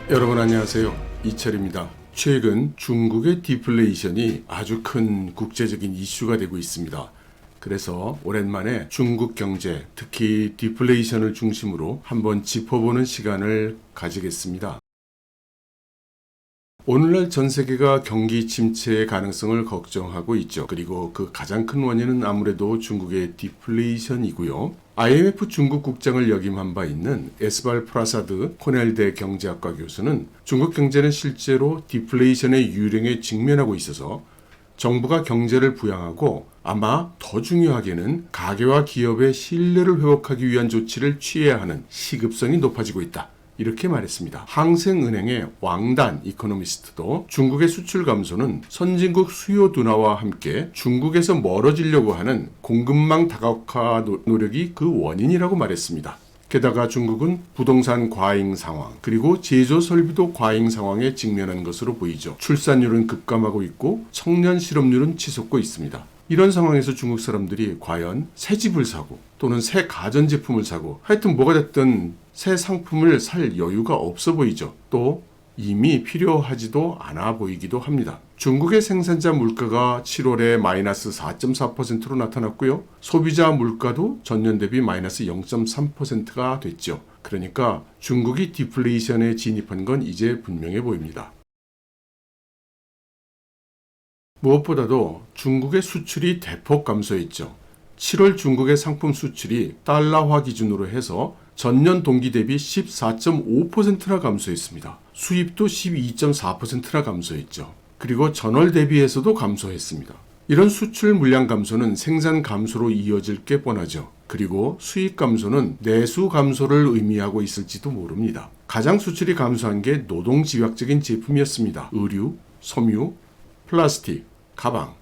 여러분 안녕하세요. 이철입니다. 최근 중국의 디플레이션이 아주 큰 국제적인 이슈가 되고 있습니다. 그래서 오랜만에 중국 경제, 특히 디플레이션을 중심으로 한번 짚어보는 시간을 가지겠습니다. 오늘날 전 세계가 경기 침체의 가능성을 걱정하고 있죠. 그리고 그 가장 큰 원인은 아무래도 중국의 디플레이션이고요. IMF 중국 국장을 역임한 바 있는 에스발 프라사드 코넬대 경제학과 교수는 중국 경제는 실제로 디플레이션의 유령에 직면하고 있어서 정부가 경제를 부양하고 아마 더 중요하게는 가계와 기업의 신뢰를 회복하기 위한 조치를 취해야 하는 시급성이 높아지고 있다. 이렇게 말했습니다. 항생은행의 왕단 이코노미스트도 중국의 수출 감소는 선진국 수요 둔화와 함께 중국에서 멀어지려고 하는 공급망 다각화 노력이 그 원인이라고 말했습니다. 게다가 중국은 부동산 과잉 상황, 그리고 제조 설비도 과잉 상황에 직면한 것으로 보이죠. 출산율은 급감하고 있고 청년 실업률은 치솟고 있습니다. 이런 상황에서 중국 사람들이 과연 새 집을 사고 또는 새 가전제품을 사고 하여튼 뭐가 됐든 새 상품을 살 여유가 없어 보이죠. 또 이미 필요하지도 않아 보이기도 합니다. 중국의 생산자 물가가 7월에 마이너스 4.4%로 나타났고요. 소비자 물가도 전년 대비 마이너스 0.3%가 됐죠. 그러니까 중국이 디플레이션에 진입한 건 이제 분명해 보입니다. 무엇보다도 중국의 수출이 대폭 감소했죠. 7월 중국의 상품 수출이 달러화 기준으로 해서 전년 동기 대비 14.5%나 감소했습니다. 수입도 12.4%나 감소했죠. 그리고 전월 대비해서도 감소했습니다. 이런 수출 물량 감소는 생산 감소로 이어질 게 뻔하죠. 그리고 수입 감소는 내수 감소를 의미하고 있을지도 모릅니다. 가장 수출이 감소한 게 노동 집약적인 제품이었습니다. 의류, 섬유, 플라스틱, 가방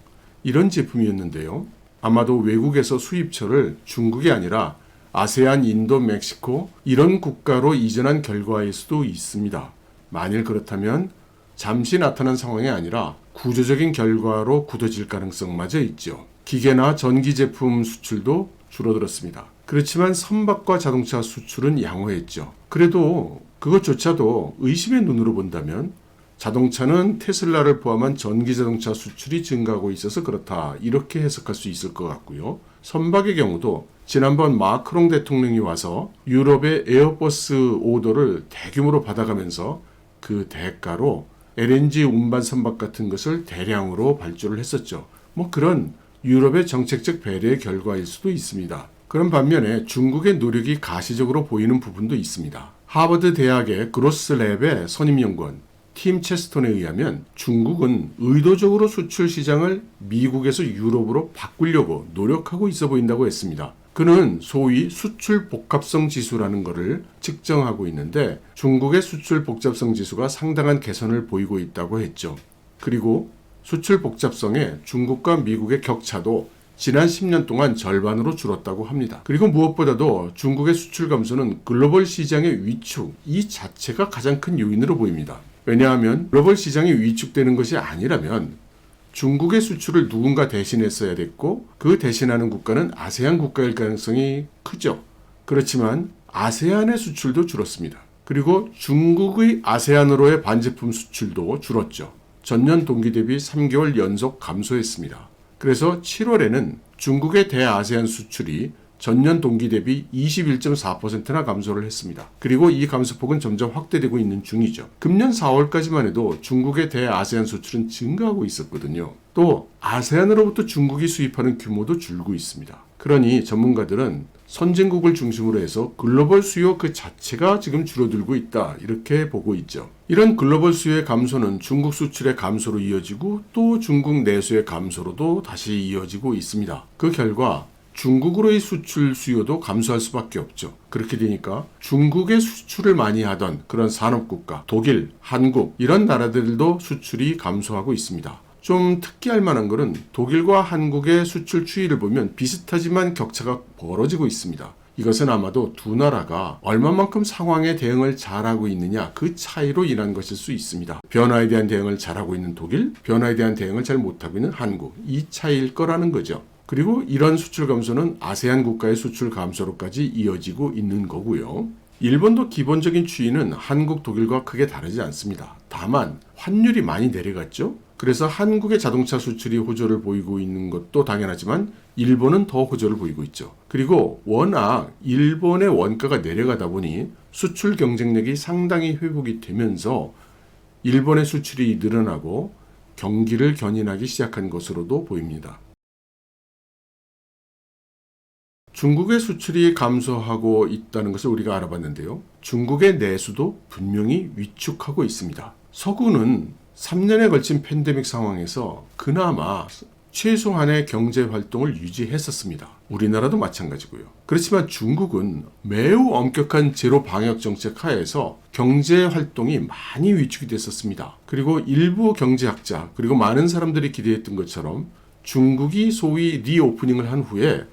이런 제품이었는데요. 아마도 외국에서 수입처를 중국이 아니라 아세안, 인도, 멕시코 이런 국가로 이전한 결과일 수도 있습니다. 만일 그렇다면 잠시 나타난 상황이 아니라 구조적인 결과로 굳어질 가능성마저 있죠. 기계나 전기 제품 수출도 줄어들었습니다. 그렇지만 선박과 자동차 수출은 양호했죠. 그래도 그것조차도 의심의 눈으로 본다면 자동차는 테슬라를 포함한 전기자동차 수출이 증가하고 있어서 그렇다 이렇게 해석할 수 있을 것 같고요. 선박의 경우도 지난번 마크롱 대통령이 와서 유럽의 에어버스 오더를 대규모로 받아가면서 그 대가로 LNG 운반 선박 같은 것을 대량으로 발주를 했었죠. 그런 유럽의 정책적 배려의 결과일 수도 있습니다. 그런 반면에 중국의 노력이 가시적으로 보이는 부분도 있습니다. 하버드 대학의 그로스랩의 선임연구원 팀 체스톤에 의하면 중국은 의도적으로 수출 시장을 미국에서 유럽으로 바꾸려고 노력하고 있어 보인다고 했습니다. 그는 소위 수출 복합성 지수라는 것을 측정하고 있는데 중국의 수출 복잡성 지수가 상당한 개선을 보이고 있다고 했죠. 그리고 수출 복잡성에 중국과 미국의 격차도 지난 10년 동안 절반으로 줄었다고 합니다. 그리고 무엇보다도 중국의 수출 감소는 글로벌 시장의 위축 이 자체가 가장 큰 요인으로 보입니다. 왜냐하면 글로벌 시장이 위축되는 것이 아니라면 중국의 수출을 누군가 대신했어야 됐고 그 대신하는 국가는 아세안 국가일 가능성이 크죠. 그렇지만 아세안의 수출도 줄었습니다. 그리고 중국의 아세안으로의 반제품 수출도 줄었죠. 전년 동기 대비 3개월 연속 감소했습니다. 그래서 7월에는 중국의 대아세안 수출이 전년 동기 대비 21.4%나 감소를 했습니다. 그리고 이 감소폭은 점점 확대되고 있는 중이죠. 금년 4월까지만 해도 중국의 대아세안 수출은 증가하고 있었거든요. 또 아세안으로부터 중국이 수입하는 규모도 줄고 있습니다. 그러니 전문가들은 선진국을 중심으로 해서 글로벌 수요 그 자체가 지금 줄어들고 있다 이렇게 보고 있죠. 이런 글로벌 수요의 감소는 중국 수출의 감소로 이어지고 또 중국 내수의 감소로도 다시 이어지고 있습니다. 그 결과 중국으로의 수출 수요도 감소할 수밖에 없죠. 그렇게 되니까 중국의 수출을 많이 하던 그런 산업국가, 독일, 한국 이런 나라들도 수출이 감소하고 있습니다. 좀 특기할 만한 것은 독일과 한국의 수출 추이를 보면 비슷하지만 격차가 벌어지고 있습니다. 이것은 아마도 두 나라가 얼마만큼 상황에 대응을 잘하고 있느냐 그 차이로 인한 것일 수 있습니다. 변화에 대한 대응을 잘하고 있는 독일, 변화에 대한 대응을 잘 못하고 있는 한국 이 차이일 거라는 거죠. 그리고 이런 수출 감소는 아세안 국가의 수출 감소로까지 이어지고 있는 거고요. 일본도 기본적인 추이는 한국, 독일과 크게 다르지 않습니다. 다만 환율이 많이 내려갔죠. 그래서 한국의 자동차 수출이 호조를 보이고 있는 것도 당연하지만 일본은 더 호조를 보이고 있죠. 그리고 워낙 일본의 원가가 내려가다 보니 수출 경쟁력이 상당히 회복이 되면서 일본의 수출이 늘어나고 경기를 견인하기 시작한 것으로도 보입니다. 중국의 수출이 감소하고 있다는 것을 우리가 알아봤는데요. 중국의 내수도 분명히 위축하고 있습니다. 서구는 3년에 걸친 팬데믹 상황에서 그나마 최소한의 경제 활동을 유지했었습니다. 우리나라도 마찬가지고요. 그렇지만 중국은 매우 엄격한 제로 방역 정책 하에서 경제 활동이 많이 위축이 됐었습니다. 그리고 일부 경제학자 그리고 많은 사람들이 기대했던 것처럼 중국이 소위 리오프닝을 한 후에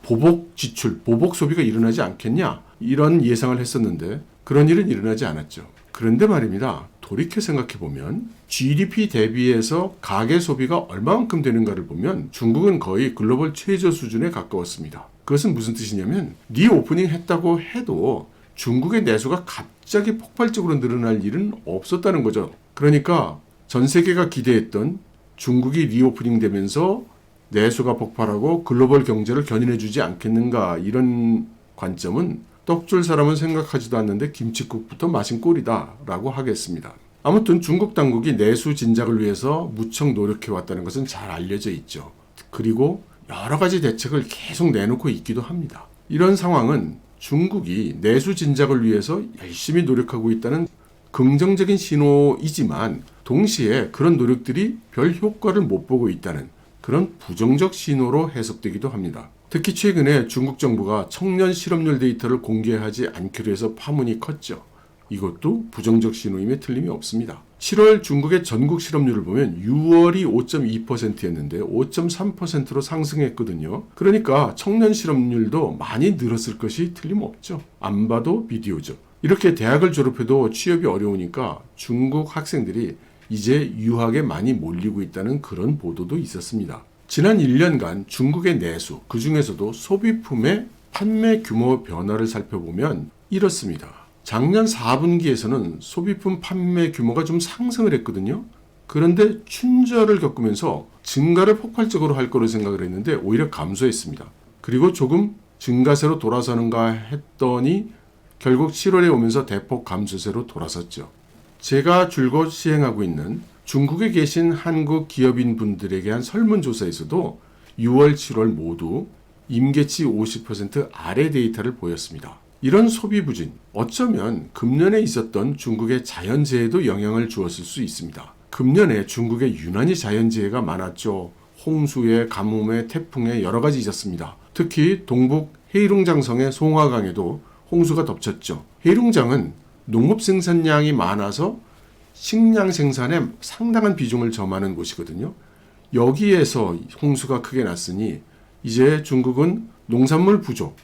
보복 지출, 보복 소비가 일어나지 않겠냐 이런 예상을 했었는데 그런 일은 일어나지 않았죠. 그런데 말입니다. 돌이켜 생각해보면 GDP 대비해서 가계 소비가 얼마만큼 되는가를 보면 중국은 거의 글로벌 최저 수준에 가까웠습니다. 그것은 무슨 뜻이냐면 리오프닝 했다고 해도 중국의 내수가 갑자기 폭발적으로 늘어날 일은 없었다는 거죠. 그러니까 전 세계가 기대했던 중국이 리오프닝 되면서 내수가 폭발하고 글로벌 경제를 견인해주지 않겠는가 이런 관점은 떡줄 사람은 생각하지도 않는데 김칫국부터 마신 꼴이다 라고 하겠습니다. 아무튼 중국 당국이 내수 진작을 위해서 무척 노력해왔다는 것은 잘 알려져 있죠. 그리고 여러 가지 대책을 계속 내놓고 있기도 합니다. 이런 상황은 중국이 내수 진작을 위해서 열심히 노력하고 있다는 긍정적인 신호이지만 동시에 그런 노력들이 별 효과를 못 보고 있다는 그런 부정적 신호로 해석되기도 합니다. 특히 최근에 중국 정부가 청년 실업률 데이터를 공개하지 않기로 해서 파문이 컸죠. 이것도 부정적 신호임에 틀림이 없습니다. 7월 중국의 전국 실업률을 보면 6월이 5.2%였는데 5.3%로 상승했거든요. 그러니까 청년 실업률도 많이 늘었을 것이 틀림없죠. 안 봐도 비디오죠. 이렇게 대학을 졸업해도 취업이 어려우니까 중국 학생들이 이제 유학에 많이 몰리고 있다는 그런 보도도 있었습니다. 지난 1년간 중국의 내수, 그 중에서도 소비품의 판매 규모 변화를 살펴보면 이렇습니다. 작년 4분기에서는 소비품 판매 규모가 좀 상승을 했거든요. 그런데 춘절을 겪으면서 증가를 폭발적으로 할 거로 생각을 했는데 오히려 감소했습니다. 그리고 조금 증가세로 돌아서는가 했더니 결국 7월에 오면서 대폭 감소세로 돌아섰죠. 제가 줄곧 시행하고 있는 중국에 계신 한국 기업인 분들에게 한 설문조사에서도 6월, 7월 모두 임계치 50% 아래 데이터를 보였습니다. 이런 소비 부진, 어쩌면 금년에 있었던 중국의 자연재해도 영향을 주었을 수 있습니다. 금년에 중국에 유난히 자연재해가 많았죠. 홍수에, 가뭄에, 태풍에 여러 가지 있었습니다. 특히 동북 헤이룽장성의 송화강에도 홍수가 덮쳤죠. 헤이룽장은 농업 생산량이 많아서 식량 생산에 상당한 비중을 점하는 곳이거든요. 여기에서 홍수가 크게 났으니 이제 중국은 농산물 부족,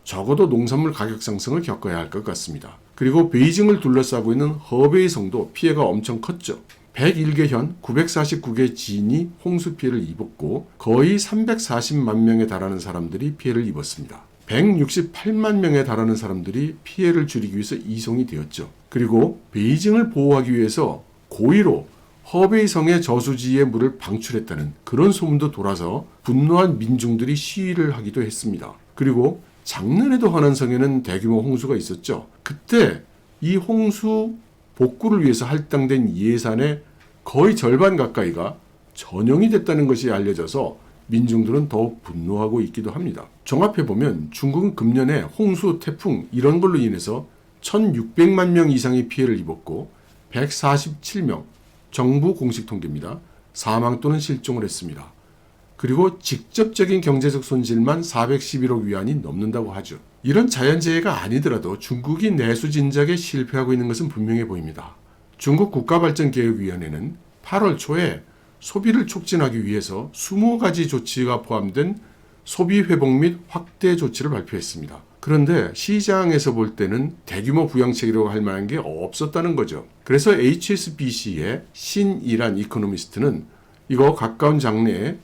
적어도 농산물 가격 상승을 겪어야 할 것 같습니다. 그리고 베이징을 둘러싸고 있는 허베이성도 피해가 엄청 컸죠. 101개 949개 지인이 홍수 피해를 입었고 거의 340만 명에 달하는 사람들이 피해를 입었습니다. 168만 명에 달하는 사람들이 피해를 줄이기 위해서 이송이 되었죠. 그리고 베이징을 보호하기 위해서 고의로 허베이성의 저수지의 물을 방출했다는 그런 소문도 돌아서 분노한 민중들이 시위를 하기도 했습니다. 그리고 작년에도 허난성에는 대규모 홍수가 있었죠. 그때 이 홍수 복구를 위해서 할당된 예산의 거의 절반 가까이가 전용이 됐다는 것이 알려져서 민중들은 더욱 분노하고 있기도 합니다. 종합해보면 중국은 금년에 홍수, 태풍 이런 걸로 인해서 1,600만 명 이상의 피해를 입었고 147명, 정부 공식 통계입니다. 사망 또는 실종을 했습니다. 그리고 직접적인 경제적 손실만 411억 위안이 넘는다고 하죠. 이런 자연재해가 아니더라도 중국이 내수 진작에 실패하고 있는 것은 분명해 보입니다. 중국 국가발전계획위원회는 8월 초에 소비를 촉진하기 위해서 20가지 조치가 포함된 소비 회복 및 확대 조치를 발표했습니다. 그런데 시장에서 볼 때는 대규모 부양책이라고 할 만한 게 없었다는 거죠. 그래서 HSBC의 신이란 이코노미스트는 이거 가까운 장래에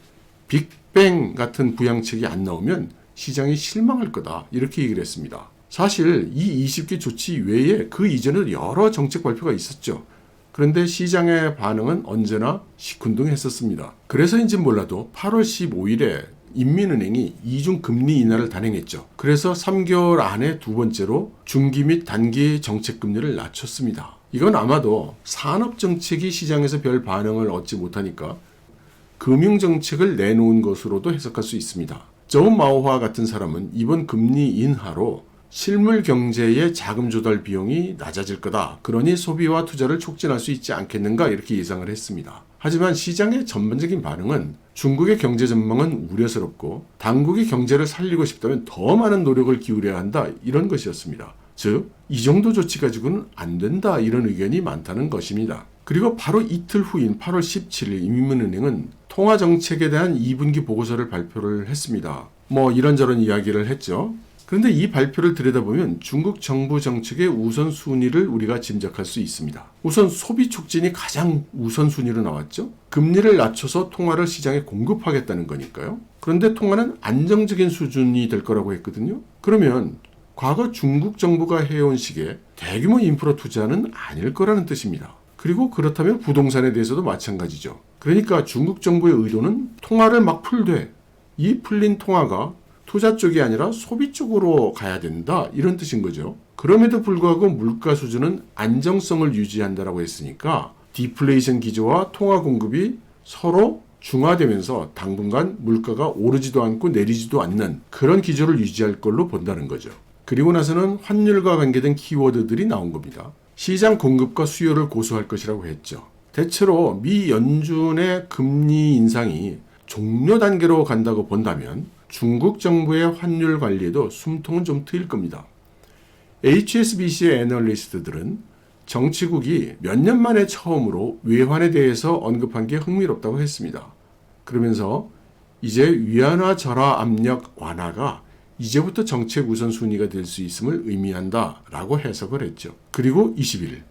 빅뱅 같은 부양책이 안 나오면 시장이 실망할 거다 이렇게 얘기를 했습니다. 사실 이 20개 조치 외에 그 이전에도 여러 정책 발표가 있었죠. 그런데 시장의 반응은 언제나 시큰둥했었습니다. 그래서인지 몰라도 8월 15일에 인민은행이 이중 금리 인하를 단행했죠. 그래서 3개월 안에 두 번째로 중기 및 단기 정책 금리를 낮췄습니다. 이건 아마도 산업 정책이 시장에서 별 반응을 얻지 못하니까 금융 정책을 내놓은 것으로도 해석할 수 있습니다. 저우 마오화 같은 사람은 이번 금리 인하로 실물 경제의 자금 조달 비용이 낮아질 거다. 그러니 소비와 투자를 촉진할 수 있지 않겠는가 이렇게 예상을 했습니다. 하지만 시장의 전반적인 반응은 중국의 경제 전망은 우려스럽고 당국이 경제를 살리고 싶다면 더 많은 노력을 기울여야 한다 이런 것이었습니다. 즉, 이 정도 조치 가지고는 안 된다 이런 의견이 많다는 것입니다. 그리고 바로 이틀 후인 8월 17일 인민은행은 통화정책에 대한 2분기 보고서를 발표를 했습니다. 이런저런 이야기를 했죠. 그런데 이 발표를 들여다보면 중국 정부 정책의 우선순위를 우리가 짐작할 수 있습니다. 우선 소비 촉진이 가장 우선순위로 나왔죠. 금리를 낮춰서 통화를 시장에 공급하겠다는 거니까요. 그런데 통화는 안정적인 수준이 될 거라고 했거든요. 그러면 과거 중국 정부가 해온 식의 대규모 인프라 투자는 아닐 거라는 뜻입니다. 그리고 그렇다면 부동산에 대해서도 마찬가지죠. 그러니까 중국 정부의 의도는 통화를 막 풀되 이 풀린 통화가 투자 쪽이 아니라 소비 쪽으로 가야 된다 이런 뜻인 거죠. 그럼에도 불구하고 물가 수준은 안정성을 유지한다라고 했으니까 디플레이션 기조와 통화 공급이 서로 중화되면서 당분간 물가가 오르지도 않고 내리지도 않는 그런 기조를 유지할 걸로 본다는 거죠. 그리고 나서는 환율과 관계된 키워드들이 나온 겁니다. 시장 공급과 수요를 고수할 것이라고 했죠. 대체로 미 연준의 금리 인상이 종료 단계로 간다고 본다면 중국 정부의 환율 관리에도 숨통은 좀 트일 겁니다. HSBC의 애널리스트들은 정치국이 몇 년 만에 처음으로 외환에 대해서 언급한 게 흥미롭다고 했습니다. 그러면서 이제 위안화 절하 압력 완화가 이제부터 정책 우선순위가 될 수 있음을 의미한다라고 해석을 했죠. 그리고 20일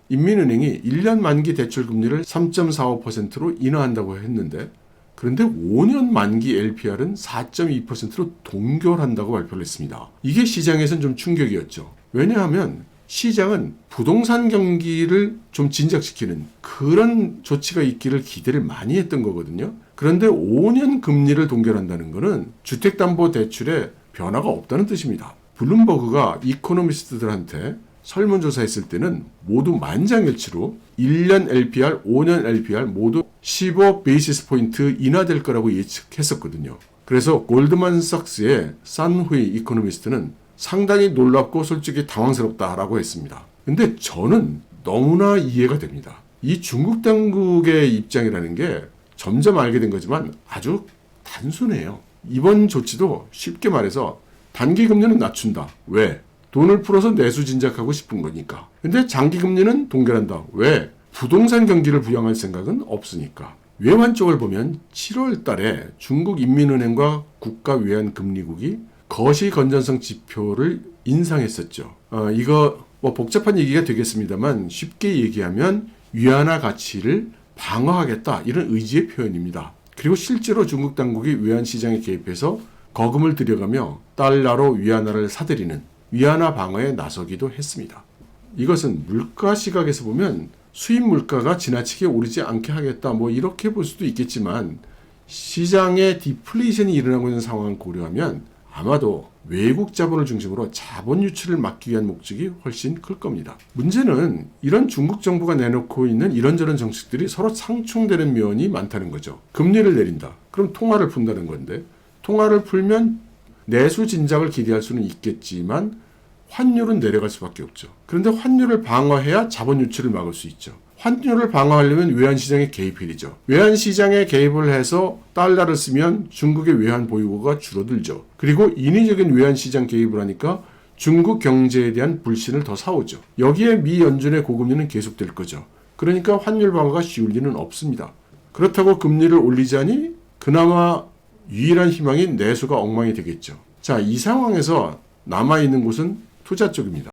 인민은행이 1년 만기 대출 금리를 3.45%로 인하한다고 했는데 그런데 5년 만기 LPR은 4.2%로 동결한다고 발표를 했습니다. 이게 시장에서는 좀 충격이었죠. 왜냐하면 시장은 부동산 경기를 좀 진작시키는 그런 조치가 있기를 기대를 많이 했던 거거든요. 그런데 5년 금리를 동결한다는 것은 주택담보대출에 변화가 없다는 뜻입니다. 블룸버그가 이코노미스트들한테 설문조사했을 때는 모두 만장일치로 1년 LPR, 5년 LPR 모두 15 베이시스 포인트 인하될 거라고 예측했었거든요. 그래서 골드만삭스의 산후이 이코노미스트는 상당히 놀랍고 솔직히 당황스럽다라고 했습니다. 근데 저는 너무나 이해가 됩니다. 이 중국 당국의 입장이라는 게 점점 알게 된 거지만 아주 단순해요. 이번 조치도 쉽게 말해서 단기 금리는 낮춘다. 왜? 돈을 풀어서 내수 진작하고 싶은 거니까. 근데 장기 금리는 동결한다. 왜? 부동산 경기를 부양할 생각은 없으니까. 외환 쪽을 보면 7월 달에 중국 인민은행과 국가외환금리국이 거시 건전성 지표를 인상했었죠. 이거 복잡한 얘기가 되겠습니다만 쉽게 얘기하면 위안화 가치를 방어하겠다 이런 의지의 표현입니다. 그리고 실제로 중국 당국이 외환 시장에 개입해서 거금을 들여가며 달러로 위안화를 사들이는 위안화 방어에 나서기도 했습니다. 이것은 물가 시각에서 보면 수입 물가가 지나치게 오르지 않게 하겠다 이렇게 볼 수도 있겠지만 시장에 디플레이션이 일어나고 있는 상황을 고려하면 아마도 외국 자본을 중심으로 자본 유출을 막기 위한 목적이 훨씬 클 겁니다. 문제는 이런 중국 정부가 내놓고 있는 이런저런 정책들이 서로 상충되는 면이 많다는 거죠. 금리를 내린다. 그럼 통화를 푼다는 건데 통화를 풀면 내수 진작을 기대할 수는 있겠지만 환율은 내려갈 수밖에 없죠. 그런데 환율을 방어해야 자본 유출을 막을 수 있죠. 환율을 방어하려면 외환시장에 개입해야 되죠. 외환시장에 개입을 해서 달러를 쓰면 중국의 외환 보유고가 줄어들죠. 그리고 인위적인 외환시장 개입을 하니까 중국 경제에 대한 불신을 더 사오죠. 여기에 미 연준의 고금리는 계속될 거죠. 그러니까 환율 방어가 쉬울 리는 없습니다. 그렇다고 금리를 올리자니 그나마 유일한 희망이 내수가 엉망이 되겠죠. 자, 이 상황에서 남아있는 곳은 투자 쪽입니다.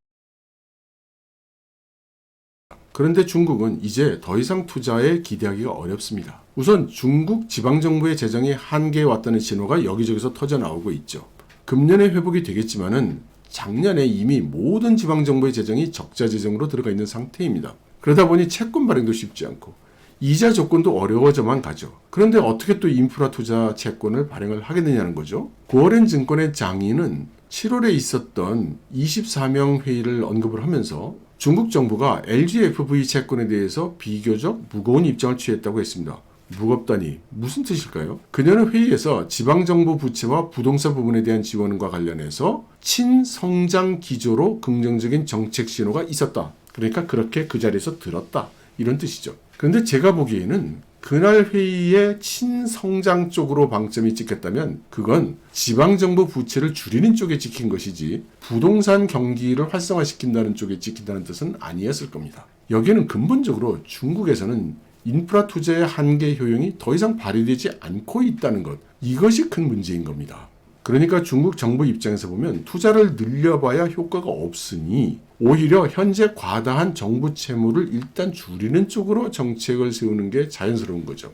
그런데 중국은 이제 더 이상 투자에 기대하기가 어렵습니다. 우선 중국 지방정부의 재정이 한계에 왔다는 신호가 여기저기서 터져나오고 있죠. 금년에 회복이 되겠지만은 작년에 이미 모든 지방정부의 재정이 적자 재정으로 들어가 있는 상태입니다. 그러다 보니 채권 발행도 쉽지 않고 이자 조건도 어려워져만 가죠. 그런데 어떻게 또 인프라 투자 채권을 발행을 하겠느냐는 거죠. 고어렌 증권의 장인은 7월에 있었던 24명 회의를 언급을 하면서 중국 정부가 LGFV 채권에 대해서 비교적 무거운 입장을 취했다고 했습니다. 무겁다니 무슨 뜻일까요? 그녀는 회의에서 지방정부 부채와 부동산 부분에 대한 지원과 관련해서 친성장 기조로 긍정적인 정책 신호가 있었다. 그러니까 그렇게 그 자리에서 들었다. 이런 뜻이죠. 그런데 제가 보기에는 그날 회의에 친성장 쪽으로 방점이 찍혔다면 그건 지방정부 부채를 줄이는 쪽에 찍힌 것이지 부동산 경기를 활성화시킨다는 쪽에 찍힌다는 뜻은 아니었을 겁니다. 여기에는 근본적으로 중국에서는 인프라 투자의 한계 효용이 더 이상 발휘되지 않고 있다는 것, 이것이 큰 문제인 겁니다. 그러니까 중국 정부 입장에서 보면 투자를 늘려봐야 효과가 없으니 오히려 현재 과다한 정부 채무를 일단 줄이는 쪽으로 정책을 세우는 게 자연스러운 거죠.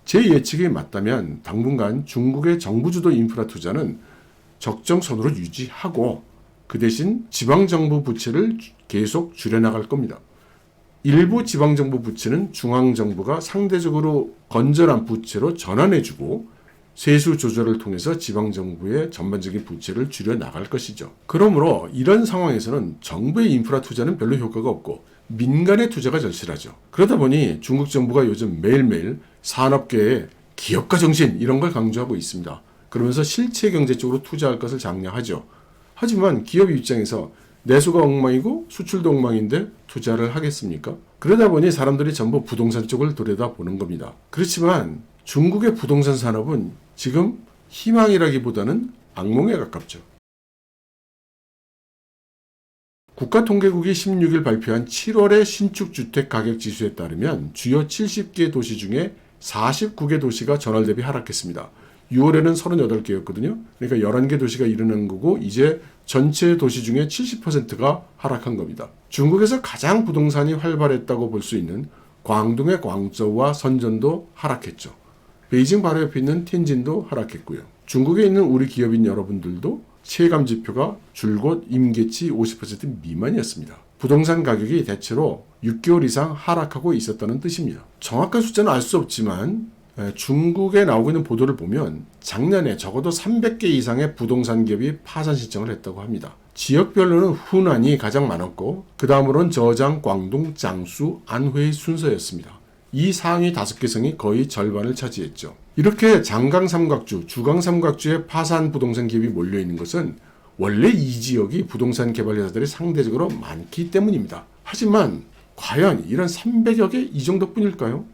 제 예측에 맞다면 당분간 중국의 정부 주도 인프라 투자는 적정선으로 유지하고 그 대신 지방정부 부채를 계속 줄여나갈 겁니다. 일부 지방정부 부채는 중앙정부가 상대적으로 건전한 부채로 전환해주고 세수 조절을 통해서 지방정부의 전반적인 부채를 줄여나갈 것이죠. 그러므로 이런 상황에서는 정부의 인프라 투자는 별로 효과가 없고 민간의 투자가 절실하죠. 그러다 보니 중국 정부가 요즘 매일매일 산업계의 기업가 정신 이런 걸 강조하고 있습니다. 그러면서 실체 경제 쪽으로 투자할 것을 장려하죠. 하지만 기업 입장에서 내수가 엉망이고 수출도 엉망인데 투자를 하겠습니까? 그러다 보니 사람들이 전부 부동산 쪽을 들여다보는 겁니다. 그렇지만 중국의 부동산 산업은 지금 희망이라기보다는 악몽에 가깝죠. 국가통계국이 16일 발표한 7월의 신축주택 가격 지수에 따르면 주요 70개 도시 중에 49개 도시가 전월 대비 하락했습니다. 6월에는 38개였거든요. 그러니까 11개 도시가 일어난 거고 이제 전체 도시 중에 70%가 하락한 겁니다. 중국에서 가장 부동산이 활발했다고 볼 수 있는 광둥의 광저우와 선전도 하락했죠. 베이징 바로 옆에 있는 텐진도 하락했고요. 중국에 있는 우리 기업인 여러분들도 체감 지표가 줄곧 임계치 50% 미만이었습니다. 부동산 가격이 대체로 6개월 이상 하락하고 있었다는 뜻입니다. 정확한 숫자는 알 수 없지만 중국에 나오고 있는 보도를 보면 작년에 적어도 300개 이상의 부동산 기업이 파산 신청을 했다고 합니다. 지역별로는 후난이 가장 많았고 그 다음으로는 저장, 광둥, 장수, 안회의 순서였습니다. 이 상위 5개 성이 거의 절반을 차지했죠. 이렇게 장강 삼각주, 주강 삼각주에 파산 부동산 기업이 몰려있는 것은 원래 이 지역이 부동산 개발 회사들이 상대적으로 많기 때문입니다. 하지만 과연 이런 300여 개 이 정도뿐일까요?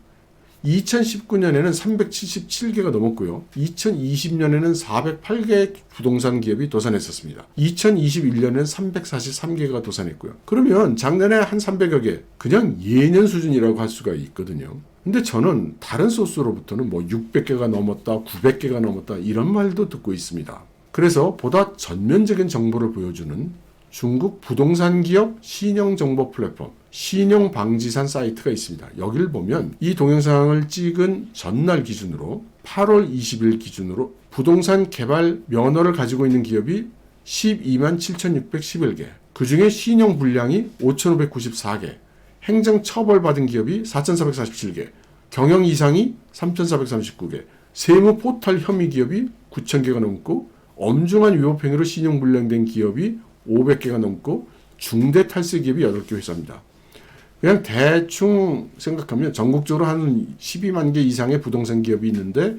2019년에는 377개가 넘었고요. 2020년에는 408개의 부동산 기업이 도산했었습니다. 2021년에는 343개가 도산했고요. 그러면 작년에 한 300여 개, 그냥 예년 수준이라고 할 수가 있거든요. 근데 저는 다른 소스로부터는 600개가 넘었다, 900개가 넘었다 이런 말도 듣고 있습니다. 그래서 보다 전면적인 정보를 보여주는 중국 부동산 기업 신용 정보 플랫폼 신용방지산 사이트가 있습니다. 여기를 보면 이 동영상을 찍은 전날 기준으로 8월 20일 기준으로 부동산 개발 면허를 가지고 있는 기업이 12만 7,611개, 그 중에 신용 불량이 5,594개, 행정 처벌받은 기업이 4,447개, 경영 이상이 3,439개, 세무 포탈 혐의 기업이 9,000개가 넘고 엄중한 위법 행위로 신용 불량된 기업이 500개가 넘고 중대 탈세 기업이 8개 회사입니다. 그냥 대충 생각하면 전국적으로 한 12만 개 이상의 부동산 기업이 있는데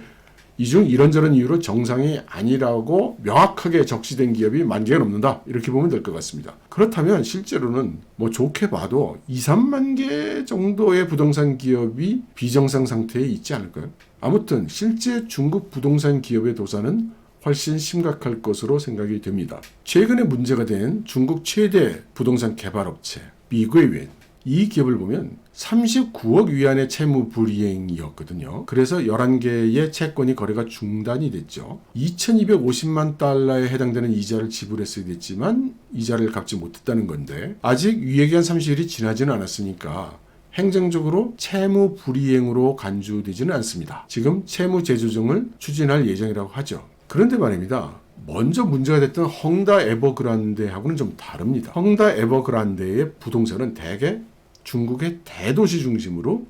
이 중 이런저런 이유로 정상이 아니라고 명확하게 적시된 기업이 10,000개가 넘는다. 이렇게 보면 될 것 같습니다. 그렇다면 실제로는 좋게 봐도 2, 3만 개 정도의 부동산 기업이 비정상 상태에 있지 않을까요? 아무튼 실제 중국 부동산 기업의 도산은 훨씬 심각할 것으로 생각이 됩니다. 최근에 문제가 된 중국 최대 부동산 개발업체 미괴웬, 이 기업을 보면 39억 위안의 채무 불이행이었거든요. 그래서 11개의 채권이 거래가 중단이 됐죠. 2,250만 달러에 해당되는 이자를 지불했어야 됐지만 이자를 갚지 못했다는 건데 아직 유예기한 30일이 지나지는 않았으니까 행정적으로 채무 불이행으로 간주되지는 않습니다. 지금 채무 재조정을 추진할 예정이라고 하죠. 그런데 말입니다. 먼저 문제가 됐던 헝다 에버그란데하고는 좀 다릅니다. 헝다 에버그란데의 부동산은 대개 중국의 대도시 중심으로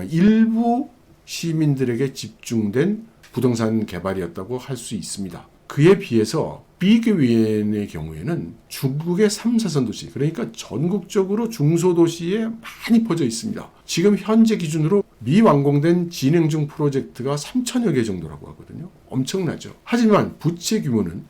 일부 시민들에게 집중된 부동산 개발이었다고 할 수 있습니다. 그에 비해서 비계위엔의 경우에는 중국의 3, 4선 도시, 그러니까 전국적으로 중소도시에 많이 퍼져 있습니다. 지금 현재 기준으로 미완공된 진행 중 프로젝트가 3천여 개 정도라고 하거든요. 엄청나죠. 하지만 부채 규모는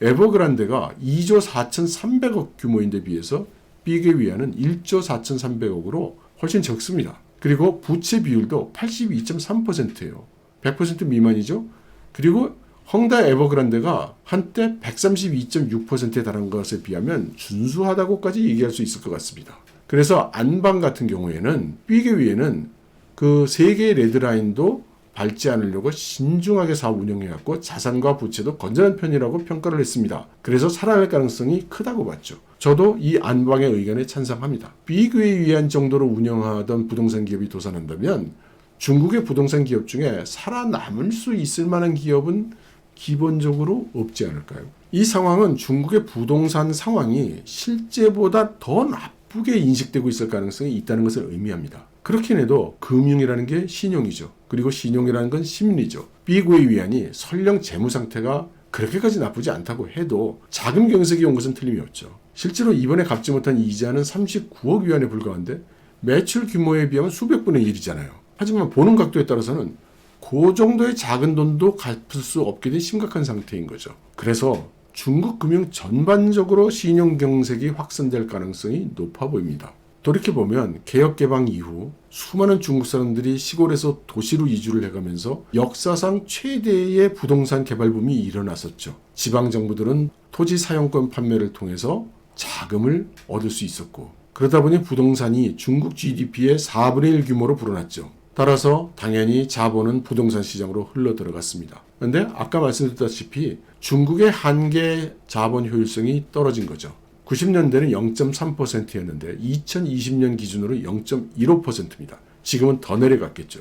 에버그란데가 2조 4,300억 규모인 데 비해서 비계위안은 1조 4,300억으로 훨씬 적습니다. 그리고 부채 비율도 82.3%예요. 100% 미만이죠. 그리고 헝다 에버그란데가 한때 132.6%에 달한 것에 비하면 준수하다고까지 얘기할 수 있을 것 같습니다. 그래서 안방 같은 경우에는 비계위에는 그 세 개의 레드라인도 밟지 않으려고 신중하게 사업 운영해왔고 자산과 부채도 건전한 편이라고 평가를 했습니다. 그래서 살아날 가능성이 크다고 봤죠. 저도 이 안방의 의견에 찬성합니다. 비계위안 정도로 운영하던 부동산 기업이 도산한다면 중국의 부동산 기업 중에 살아남을 수 있을 만한 기업은 기본적으로 없지 않을까요? 이 상황은 중국의 부동산 상황이 실제보다 더 나쁘게 인식되고 있을 가능성이 있다는 것을 의미합니다. 그렇긴 해도 금융이라는 게 신용이죠. 그리고 신용이라는 건 심리죠. 비구의 위안이 설령 재무 상태가 그렇게까지 나쁘지 않다고 해도 자금 경색이 온 것은 틀림이 없죠. 실제로 이번에 갚지 못한 이자는 39억 위안에 불과한데 매출 규모에 비하면 수백 분의 1이잖아요. 하지만 보는 각도에 따라서는 그 정도의 작은 돈도 갚을 수 없게 된 심각한 상태인 거죠. 그래서 중국 금융 전반적으로 신용 경색이 확산될 가능성이 높아 보입니다. 돌이켜보면 개혁 개방 이후 수많은 중국 사람들이 시골에서 도시로 이주를 해가면서 역사상 최대의 부동산 개발 붐이 일어났었죠. 지방 정부들은 토지 사용권 판매를 통해서 자금을 얻을 수 있었고, 그러다 보니 부동산이 중국 GDP의 4분의 1 규모로 불어났죠. 따라서 당연히 자본은 부동산 시장으로 흘러 들어갔습니다. 그런데 아까 말씀드렸다시피 중국의 한계 자본 효율성이 떨어진 거죠. 90년대는 0.3%였는데 2020년 기준으로 0.15%입니다. 지금은 더 내려갔겠죠.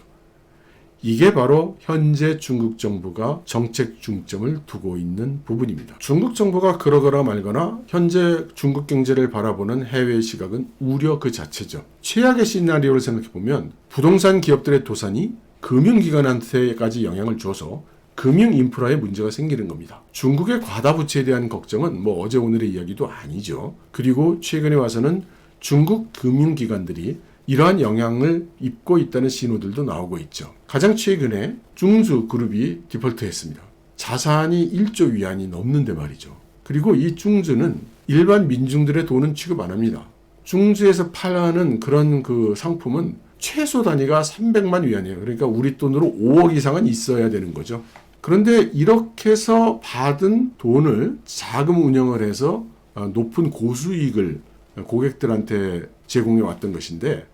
이게 바로 현재 중국 정부가 정책 중점을 두고 있는 부분입니다. 중국 정부가 그러거나 말거나 현재 중국 경제를 바라보는 해외 시각은 우려 그 자체죠. 최악의 시나리오를 생각해보면 부동산 기업들의 도산이 금융기관한테까지 영향을 줘서 금융 인프라에 문제가 생기는 겁니다. 중국의 과다 부채에 대한 걱정은 어제 오늘의 이야기도 아니죠. 그리고 최근에 와서는 중국 금융기관들이 이러한 영향을 입고 있다는 신호들도 나오고 있죠. 가장 최근에 중주 그룹이 디폴트했습니다. 자산이 1조 위안이 넘는데 말이죠. 그리고 이 중주는 일반 민중들의 돈은 취급 안 합니다. 중주에서 파는 그런 그 상품은 최소 단위가 300만 위안이에요. 그러니까 우리 돈으로 5억 이상은 있어야 되는 거죠. 그런데 이렇게 해서 받은 돈을 자금 운영을 해서 높은 고수익을 고객들한테 제공해 왔던 것인데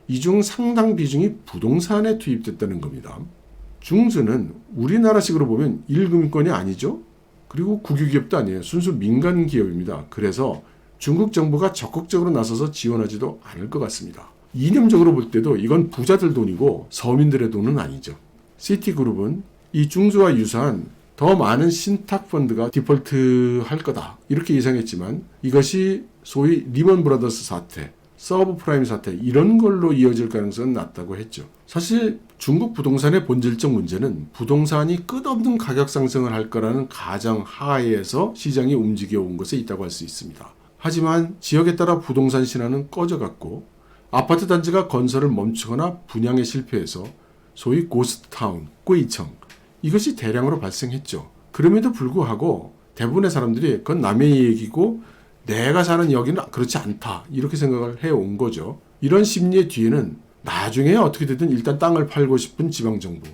이 중 상당 비중이 부동산에 투입됐다는 겁니다. 중주는 우리나라식으로 보면 1금융권이 아니죠. 그리고 국유기업도 아니에요. 순수 민간 기업입니다. 그래서 중국 정부가 적극적으로 나서서 지원하지도 않을 것 같습니다. 이념적으로 볼 때도 이건 부자들 돈이고 서민들의 돈은 아니죠. 시티그룹은 이 중주와 유사한 더 많은 신탁펀드가 디폴트 할 거다 이렇게 예상했지만 이것이 소위 리먼 브라더스 사태, 서브프라임 사태 이런 걸로 이어질 가능성은 낮다고 했죠. 사실 중국 부동산의 본질적 문제는 부동산이 끝없는 가격 상승을 할 거라는 가정 하에서 시장이 움직여 온 것에 있다고 할 수 있습니다. 하지만 지역에 따라 부동산 신화는 꺼져갔고 아파트 단지가 건설을 멈추거나 분양에 실패해서 소위 고스트타운, 꾀이청 이것이 대량으로 발생했죠. 그럼에도 불구하고 대부분의 사람들이 그건 남의 얘기고 내가 사는 여기는 그렇지 않다 이렇게 생각을 해온 거죠. 이런 심리의 뒤에는 나중에 어떻게 되든 일단 땅을 팔고 싶은 지방정부,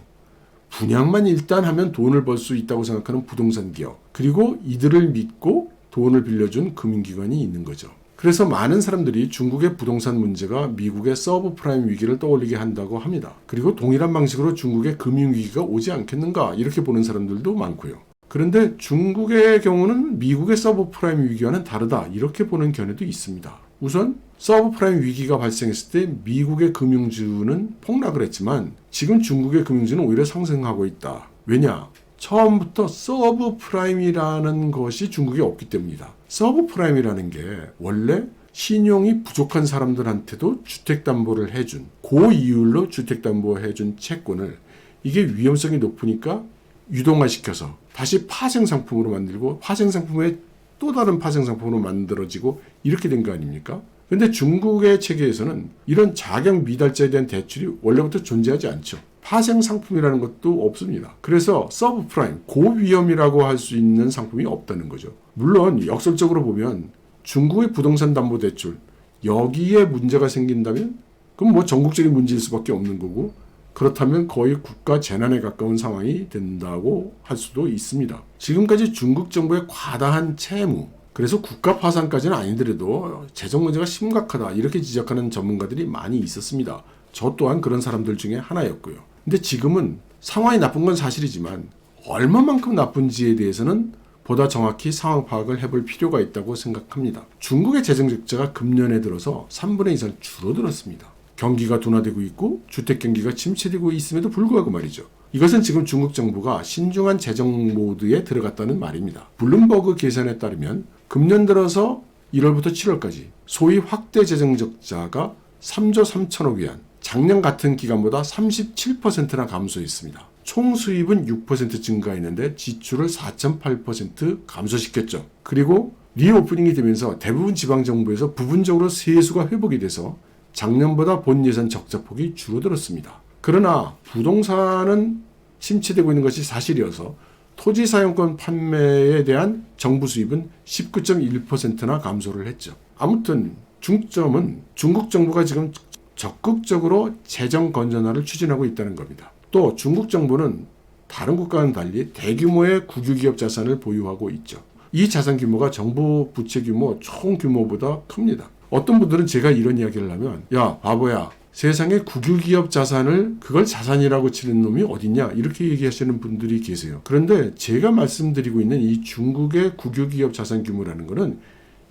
분양만 일단 하면 돈을 벌 수 있다고 생각하는 부동산 기업, 그리고 이들을 믿고 돈을 빌려준 금융기관이 있는 거죠. 그래서 많은 사람들이 중국의 부동산 문제가 미국의 서브프라임 위기를 떠올리게 한다고 합니다. 그리고 동일한 방식으로 중국의 금융위기가 오지 않겠는가 이렇게 보는 사람들도 많고요. 그런데 중국의 경우는 미국의 서브프라임 위기와는 다르다 이렇게 보는 견해도 있습니다. 우선 서브프라임 위기가 발생했을 때 미국의 금융주는 폭락을 했지만 지금 중국의 금융주는 오히려 상승하고 있다. 왜냐? 처음부터 서브프라임이라는 것이 중국에 없기 때문이다. 서브프라임이라는 게 원래 신용이 부족한 사람들한테도 주택담보를 해준, 고이율로 주택담보해준 채권을 이게 위험성이 높으니까 유동화시켜서 다시 파생상품으로 만들고 파생상품의 또 다른 파생상품으로 만들어지고 이렇게 된 거 아닙니까? 근데 중국의 체계에서는 이런 자격 미달자에 대한 대출이 원래부터 존재하지 않죠. 파생상품이라는 것도 없습니다. 그래서 서브프라임, 고위험이라고 할 수 있는 상품이 없다는 거죠. 물론 역설적으로 보면 중국의 부동산 담보 대출, 여기에 문제가 생긴다면 그럼 뭐 전국적인 문제일 수밖에 없는 거고, 그렇다면 거의 국가 재난에 가까운 상황이 된다고 할 수도 있습니다. 지금까지 중국 정부의 과다한 채무, 그래서 국가 파산까지는 아니더라도 재정 문제가 심각하다 이렇게 지적하는 전문가들이 많이 있었습니다. 저 또한 그런 사람들 중에 하나였고요. 근데 지금은 상황이 나쁜 건 사실이지만 얼마만큼 나쁜지에 대해서는 보다 정확히 상황 파악을 해볼 필요가 있다고 생각합니다. 중국의 재정 적자가 금년에 들어서 3분의 2 이상 줄어들었습니다. 경기가 둔화되고 있고 주택 경기가 침체되고 있음에도 불구하고 말이죠. 이것은 지금 중국 정부가 신중한 재정 모드에 들어갔다는 말입니다. 블룸버그 계산에 따르면 금년 들어서 1월부터 7월까지 소위 확대 재정 적자가 3조 3천억 위안, 작년 같은 기간보다 37%나 감소했습니다. 총 수입은 6% 증가했는데 지출을 4.8% 감소시켰죠. 그리고 리오프닝이 되면서 대부분 지방정부에서 부분적으로 세수가 회복이 돼서 작년보다 본 예산 적자폭이 줄어들었습니다. 그러나 부동산은 침체되고 있는 것이 사실이어서 토지 사용권 판매에 대한 정부 수입은 19.1%나 감소를 했죠. 아무튼 중점은 중국 정부가 지금 적극적으로 재정 건전화를 추진하고 있다는 겁니다. 또 중국 정부는 다른 국가와는 달리 대규모의 국유기업 자산을 보유하고 있죠. 이 자산 규모가 정부 부채 규모 총 규모보다 큽니다. 어떤 분들은 제가 이런 이야기를 하면 야 바보야, 세상에 국유기업 자산을 그걸 자산이라고 치는 놈이 어딨냐 이렇게 얘기하시는 분들이 계세요. 그런데 제가 말씀드리고 있는 이 중국의 국유기업 자산 규모라는 것은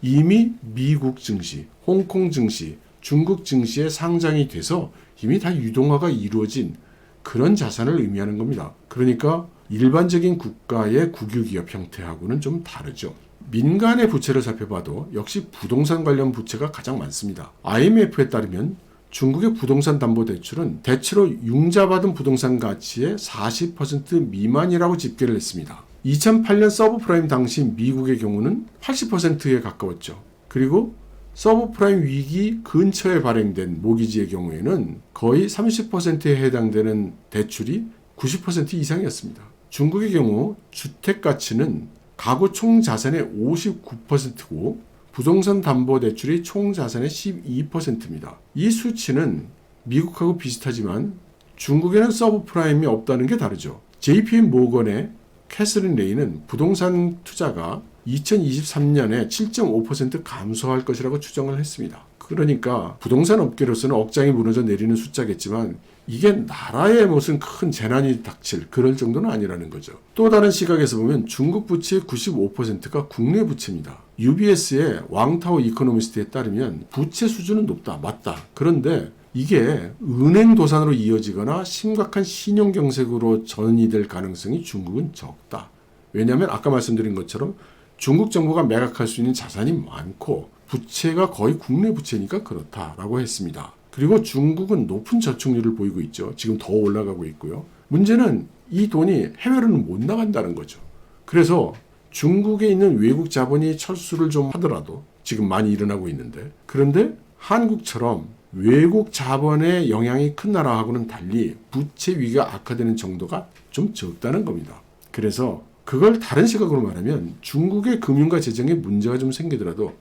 이미 미국 증시, 홍콩 증시, 중국 증시에 상장이 돼서 이미 다 유동화가 이루어진 그런 자산을 의미하는 겁니다. 그러니까 일반적인 국가의 국유기업 형태하고는 좀 다르죠. 민간의 부채를 살펴봐도 역시 부동산 관련 부채가 가장 많습니다. IMF에 따르면 중국의 부동산 담보대출은 대체로 융자받은 부동산 가치의 40% 미만이라고 집계를 했습니다. 2008년 서브프라임 당시 미국의 경우는 80%에 가까웠죠. 그리고 서브프라임 위기 근처에 발행된 모기지의 경우에는 거의 30%에 해당되는 대출이 90% 이상이었습니다. 중국의 경우 주택 가치는 가구 총 자산의 59%고 부동산 담보 대출이 총 자산의 12%입니다. 이 수치는 미국하고 비슷하지만 중국에는 서브프라임이 없다는 게 다르죠. JP 모건의 캐서린 레이는 부동산 투자가 2023년에 7.5% 감소할 것이라고 추정을 했습니다. 그러니까 부동산 업계로서는 억장이 무너져 내리는 숫자겠지만 이게 나라에 무슨 큰 재난이 닥칠 그럴 정도는 아니라는 거죠. 또 다른 시각에서 보면 중국 부채의 95%가 국내 부채입니다. UBS의 왕타오 이코노미스트에 따르면 부채 수준은 높다. 맞다. 그런데 이게 은행 도산으로 이어지거나 심각한 신용경색으로 전이 될 가능성이 중국은 적다. 왜냐하면 아까 말씀드린 것처럼 중국 정부가 매각할 수 있는 자산이 많고 부채가 거의 국내 부채니까 그렇다라고 했습니다. 그리고 중국은 높은 저축률을 보이고 있죠. 지금 더 올라가고 있고요. 문제는 이 돈이 해외로는 못 나간다는 거죠. 그래서 중국에 있는 외국 자본이 철수를 좀 하더라도 지금 많이 일어나고 있는데, 그런데 한국처럼 외국 자본의 영향이 큰 나라하고는 달리 부채 위기가 악화되는 정도가 좀 적다는 겁니다. 그래서 그걸 다른 시각으로 말하면 중국의 금융과 재정에 문제가 좀 생기더라도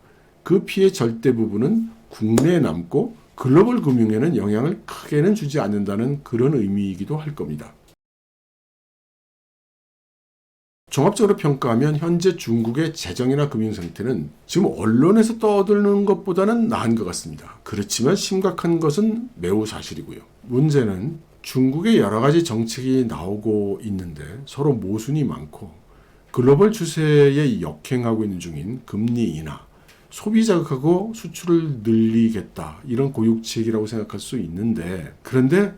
그 피해 절대 부분은 국내에 남고 글로벌 금융에는 영향을 크게는 주지 않는다는 그런 의미이기도 할 겁니다. 종합적으로 평가하면 현재 중국의 재정이나 금융 상태는 지금 언론에서 떠드는 것보다는 나은 것 같습니다. 그렇지만 심각한 것은 매우 사실이고요. 문제는 중국의 여러 가지 정책이 나오고 있는데 서로 모순이 많고 글로벌 추세에 역행하고 있는 중인 금리 인하, 소비 자극하고 수출을 늘리겠다 이런 고육책이라고 생각할 수 있는데, 그런데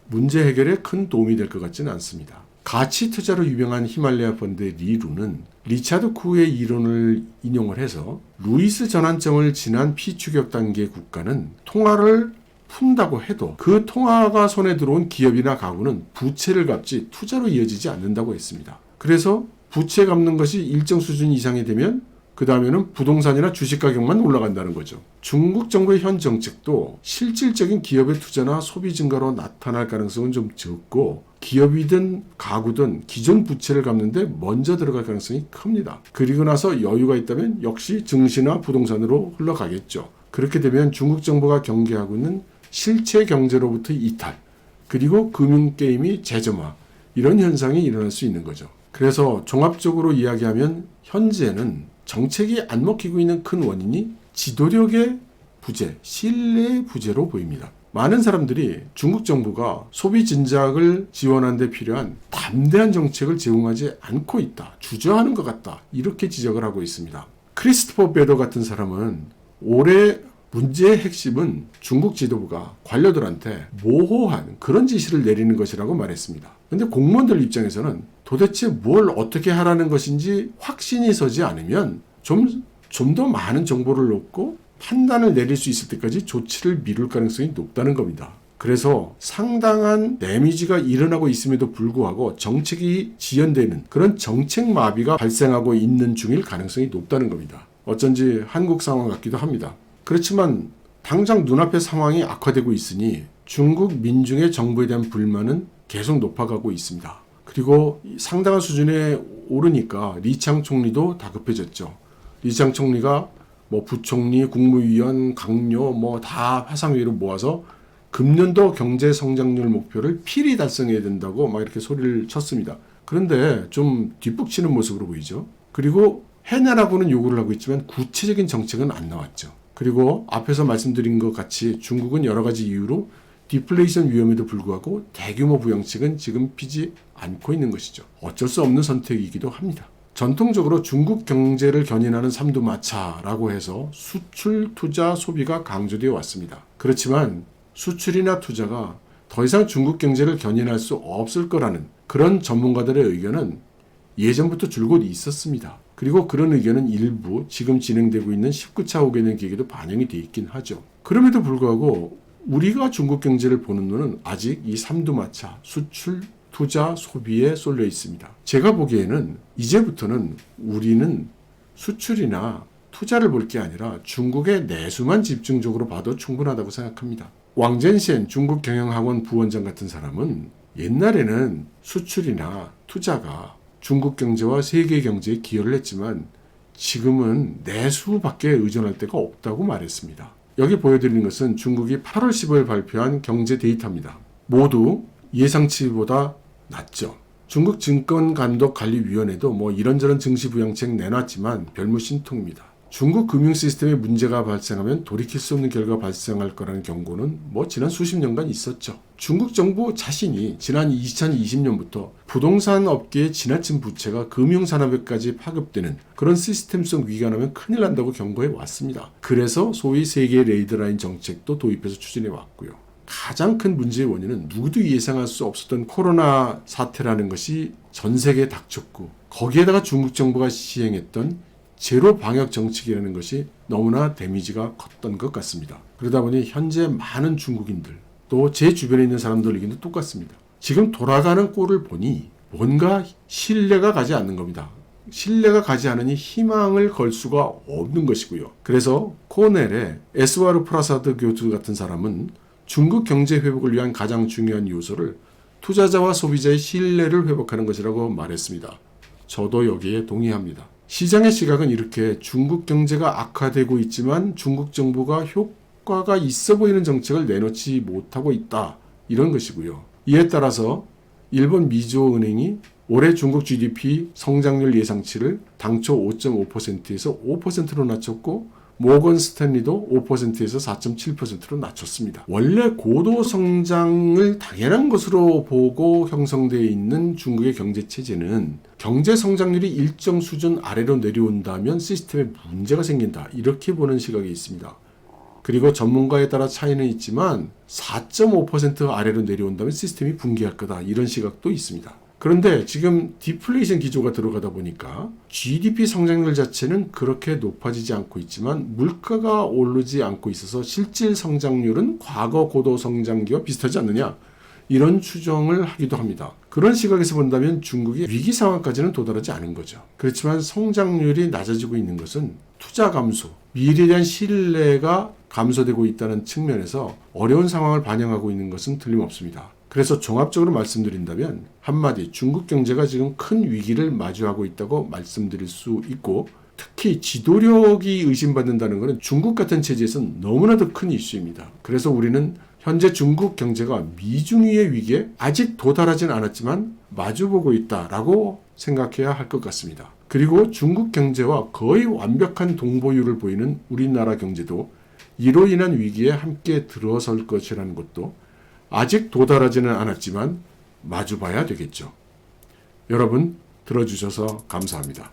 문제 해결에 큰 도움이 될 것 같지는 않습니다. 가치 투자로 유명한 히말라야 펀드의 리루는 리차드 쿠의 이론을 인용을 해서 루이스 전환점을 지난 피추격 단계 국가는 통화를 푼다고 해도 그 통화가 손에 들어온 기업이나 가구는 부채를 갚지 투자로 이어지지 않는다고 했습니다. 그래서 부채 갚는 것이 일정 수준 이상이 되면 그 다음에는 부동산이나 주식 가격만 올라간다는 거죠. 중국 정부의 현 정책도 실질적인 기업의 투자나 소비 증가로 나타날 가능성은 좀 적고 기업이든 가구든 기존 부채를 갚는데 먼저 들어갈 가능성이 큽니다. 그리고 나서 여유가 있다면 역시 증시나 부동산으로 흘러가겠죠. 그렇게 되면 중국 정부가 경계하고 있는 실체 경제로부터 이탈, 그리고 금융게임이 재점화, 이런 현상이 일어날 수 있는 거죠. 그래서 종합적으로 이야기하면 현재는 정책이 안 먹히고 있는 큰 원인이 지도력의 부재, 신뢰의 부재로 보입니다. 많은 사람들이 중국 정부가 소비 진작을 지원하는 데 필요한 담대한 정책을 제공하지 않고 있다, 주저하는 것 같다, 이렇게 지적을 하고 있습니다. 크리스토퍼 베더 같은 사람은 올해 문제의 핵심은 중국 지도부가 관료들한테 모호한 그런 지시를 내리는 것이라고 말했습니다. 근데 공무원들 입장에서는 도대체 뭘 어떻게 하라는 것인지 확신이 서지 않으면 좀 더 많은 정보를 얻고 판단을 내릴 수 있을 때까지 조치를 미룰 가능성이 높다는 겁니다. 그래서 상당한 데미지가 일어나고 있음에도 불구하고 정책이 지연되는 그런 정책 마비가 발생하고 있는 중일 가능성이 높다는 겁니다. 어쩐지 한국 상황 같기도 합니다. 그렇지만 당장 눈앞의 상황이 악화되고 있으니 중국 민중의 정부에 대한 불만은 계속 높아가고 있습니다. 그리고 상당한 수준에 오르니까 리창 총리도 다급해졌죠. 리창 총리가 부총리, 국무위원, 강요 다 화상회의로 모아서 금년도 경제 성장률 목표를 필히 달성해야 된다고 막 이렇게 소리를 쳤습니다. 그런데 좀 뒷북치는 모습으로 보이죠. 그리고 해내라고는 요구를 하고 있지만 구체적인 정책은 안 나왔죠. 그리고 앞에서 말씀드린 것 같이 중국은 여러 가지 이유로 디플레이션 위험에도 불구하고 대규모 부양책은 지금 피지 않고 있는 것이죠. 어쩔 수 없는 선택이기도 합니다. 전통적으로 중국 경제를 견인하는 삼두마차라고 해서 수출, 투자, 소비가 강조되어 왔습니다. 그렇지만 수출이나 투자가 더 이상 중국 경제를 견인할 수 없을 거라는 그런 전문가들의 의견은 예전부터 줄곧 있었습니다. 그리고 그런 의견은 일부 지금 진행되고 있는 19차 5개년 계획에도 반영이 되어 있긴 하죠. 그럼에도 불구하고 우리가 중국 경제를 보는 눈은 아직 이 삼두마차, 수출, 투자, 소비에 쏠려 있습니다. 제가 보기에는 이제부터는 우리는 수출이나 투자를 볼 게 아니라 중국의 내수만 집중적으로 봐도 충분하다고 생각합니다. 왕젠시엔 중국 경영학원 부원장 같은 사람은 옛날에는 수출이나 투자가 중국 경제와 세계 경제에 기여를 했지만 지금은 내수밖에 의존할 데가 없다고 말했습니다. 여기 보여드리는 것은 중국이 8월 15일 발표한 경제 데이터입니다. 모두 예상치보다 낮죠. 중국 증권감독관리위원회도 이런저런 증시부양책 내놨지만 별무신통입니다. 중국 금융 시스템에 문제가 발생하면 돌이킬 수 없는 결과가 발생할 거라는 경고는 지난 수십 년간 있었죠. 중국 정부 자신이 지난 2020년부터 부동산 업계의 지나친 부채가 금융산업에까지 파급되는 그런 시스템성 위기가 나면 큰일 난다고 경고해 왔습니다. 그래서 소위 세계 레이드라인 정책도 도입해서 추진해 왔고요. 가장 큰 문제의 원인은 누구도 예상할 수 없었던 코로나 사태라는 것이 전 세계에 닥쳤고 거기에다가 중국 정부가 시행했던 제로 방역 정책이라는 것이 너무나 데미지가 컸던 것 같습니다. 그러다 보니 현재 많은 중국인들 또 제 주변에 있는 사람들 의견도 똑같습니다. 지금 돌아가는 꼴을 보니 뭔가 신뢰가 가지 않는 겁니다. 신뢰가 가지 않으니 희망을 걸 수가 없는 것이고요. 그래서 코넬의 에스와르 프라사드 교수 같은 사람은 중국 경제 회복을 위한 가장 중요한 요소를 투자자와 소비자의 신뢰를 회복하는 것이라고 말했습니다. 저도 여기에 동의합니다. 시장의 시각은 이렇게 중국 경제가 악화되고 있지만 중국 정부가 효과가 있어 보이는 정책을 내놓지 못하고 있다, 이런 것이고요. 이에 따라서 일본 미조은행이 올해 중국 GDP 성장률 예상치를 당초 5.5%에서 5%로 낮췄고 모건 스탠리도 5%에서 4.7%로 낮췄습니다. 원래 고도 성장을 당연한 것으로 보고 형성되어 있는 중국의 경제 체제는 경제 성장률이 일정 수준 아래로 내려온다면 시스템에 문제가 생긴다, 이렇게 보는 시각이 있습니다. 그리고 전문가에 따라 차이는 있지만 4.5% 아래로 내려온다면 시스템이 붕괴할 거다, 이런 시각도 있습니다. 그런데 지금 디플레이션 기조가 들어가다 보니까 GDP 성장률 자체는 그렇게 높아지지 않고 있지만 물가가 오르지 않고 있어서 실질 성장률은 과거 고도 성장기와 비슷하지 않느냐, 이런 추정을 하기도 합니다. 그런 시각에서 본다면 중국이 위기 상황까지는 도달하지 않은 거죠. 그렇지만 성장률이 낮아지고 있는 것은 투자 감소, 미래에 대한 신뢰가 감소되고 있다는 측면에서 어려운 상황을 반영하고 있는 것은 틀림없습니다. 그래서 종합적으로 말씀드린다면 한마디, 중국 경제가 지금 큰 위기를 마주하고 있다고 말씀드릴 수 있고, 특히 지도력이 의심받는다는 것은 중국 같은 체제에서는 너무나도 큰 이슈입니다. 그래서 우리는 현재 중국 경제가 미중위의 위기에 아직 도달하진 않았지만 마주보고 있다라고 생각해야 할 것 같습니다. 그리고 중국 경제와 거의 완벽한 동보율을 보이는 우리나라 경제도 이로 인한 위기에 함께 들어설 것이라는 것도 아직 도달하지는 않았지만 마주봐야 되겠죠. 여러분 들어주셔서 감사합니다.